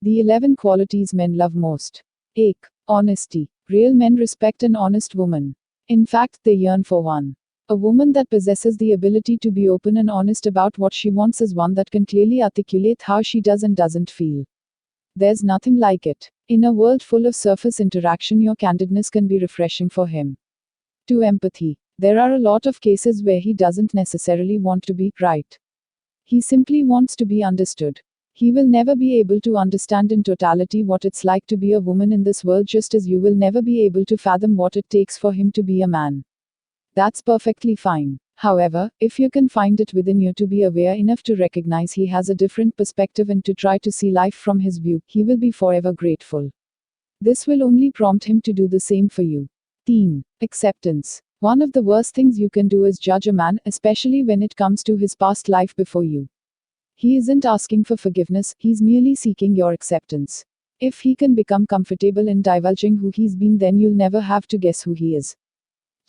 The 11 qualities men love most. 1. Honesty. Real men respect an honest woman. In fact, they yearn for one. A woman that possesses the ability to be open and honest about what she wants is one that can clearly articulate how she does and doesn't feel. There's nothing like it. In a world full of surface interaction, your candidness can be refreshing for him. 2. Empathy. There are a lot of cases where he doesn't necessarily want to be right. He simply wants to be understood. He will never be able to understand in totality what it's like to be a woman in this world, just as you will never be able to fathom what it takes for him to be a man. That's perfectly fine. However, if you can find it within you to be aware enough to recognize he has a different perspective and to try to see life from his view, he will be forever grateful. This will only prompt him to do the same for you. 3. Acceptance. One of the worst things you can do is judge a man, especially when it comes to his past life before you. He isn't asking for forgiveness, he's merely seeking your acceptance. If he can become comfortable in divulging who he's been, then you'll never have to guess who he is.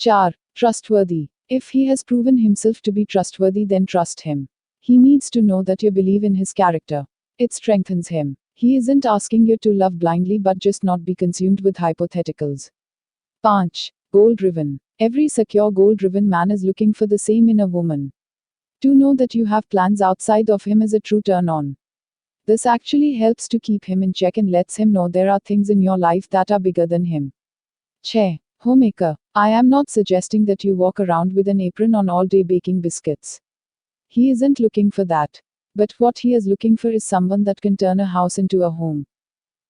4. Trustworthy. If he has proven himself to be trustworthy, then trust him. He needs to know that you believe in his character. It strengthens him. He isn't asking you to love blindly but just not be consumed with hypotheticals. 5. Goal-driven. Every secure goal-driven man is looking for the same in a woman. To know that you have plans outside of him is a true turn-on. This actually helps to keep him in check and lets him know there are things in your life that are bigger than him. 6. Homemaker. I am not suggesting that you walk around with an apron on all day baking biscuits. He isn't looking for that. But what he is looking for is someone that can turn a house into a home.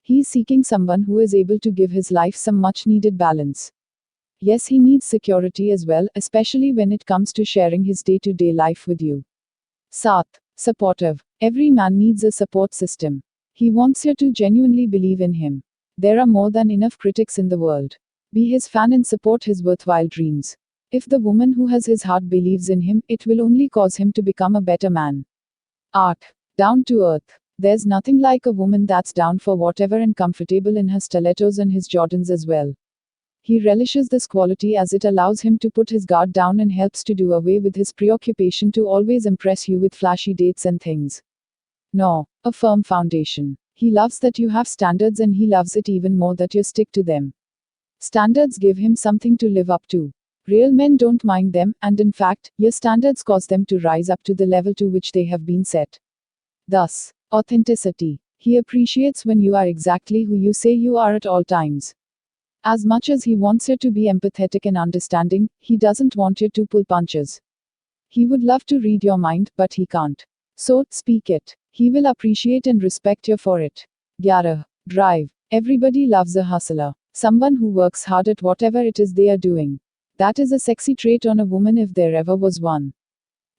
He's seeking someone who is able to give his life some much needed balance. Yes, he needs security as well, especially when it comes to sharing his day-to-day life with you. 7. Supportive. Every man needs a support system. He wants you to genuinely believe in him. There are more than enough critics in the world. Be his fan and support his worthwhile dreams. If the woman who has his heart believes in him, it will only cause him to become a better man. 8. Down to earth. There's nothing like a woman that's down for whatever and comfortable in her stilettos and his Jordans as well. He relishes this quality as it allows him to put his guard down and helps to do away with his preoccupation to always impress you with flashy dates and things. No, a firm foundation. He loves that you have standards and he loves it even more that you stick to them. Standards give him something to live up to. Real men don't mind them, and in fact, your standards cause them to rise up to the level to which they have been set. Thus, authenticity. He appreciates when you are exactly who you say you are at all times. As much as he wants you to be empathetic and understanding, he doesn't want you to pull punches. He would love to read your mind, but he can't. So, speak it. He will appreciate and respect you for it. 11. Drive. Everybody loves a hustler. Someone who works hard at whatever it is they are doing. That is a sexy trait on a woman if there ever was one.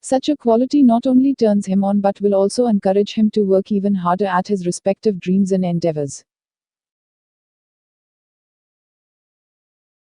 Such a quality not only turns him on but will also encourage him to work even harder at his respective dreams and endeavors.